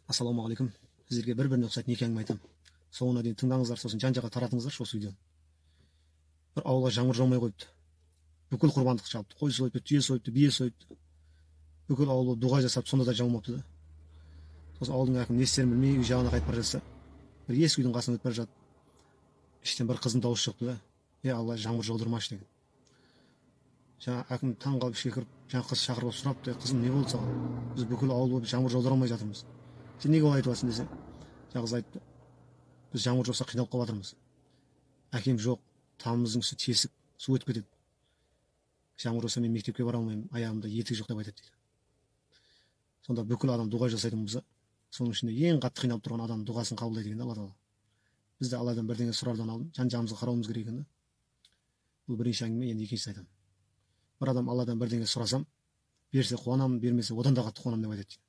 Ассалаумағалейкум. Сіздерге бір-біріне ұқсайтын екі әңгіме айтамын. Соңына дейін тыңдаңыздар, сосын жан-жаққа таратыңыздаршы осы видеоны. Бір ауылға жаңбыр жаумай қойыпты. Бүкіл құрбандық шалыпты. Қой сойыпты, түйе сойыпты, бие сойыпты. Бүкіл ауыл дұға жасап, сонда да жаумапты да. Сосын ауылдың әкімі не істерін білмей үй жағына қайтып бара жатса, бір ескі үйдің қасынан өтіп бара жатып, іштен бір қыздың дауысы шықты да: Алла, жаңбыр жаудырмашы деген. Жаңа әкім таң қалып ішке кіріп, жаңа қыз шақырып сұрапты: қызым, не болды саған? Біз бүкіл ауыл болып жаңбыр жаудыра алмай жатырмыз. Сен неге олай айтып жатсың десе, жаңа қыз айтты: біз жаңбыр жауса қиналып қалып жатырмыз. Әкем жоқ, тамымыздың үсті тесік, су өтіп кетеді. Жаңбыр жауса мен мектепке бара алмаймын, аяғымда етік жоқ деп айтады дейді. Сонда бүкіл адам дұға жасайтын болса, соның ішінде ең қатты қиналып тұрған адам дұғасын қабылдайды екен да Алла Тағала. Біз де Алладан бірдеңе сұрардан алдын жан-жағымызға қарауымыз керек екен да. Бұл бірінші әңгіме. Енді екіншісін айтамын. Бір адам Алладан бірдеңе сұрасам, берсе қуанамын, бермесе одан да қатты қуанамын деп айтады.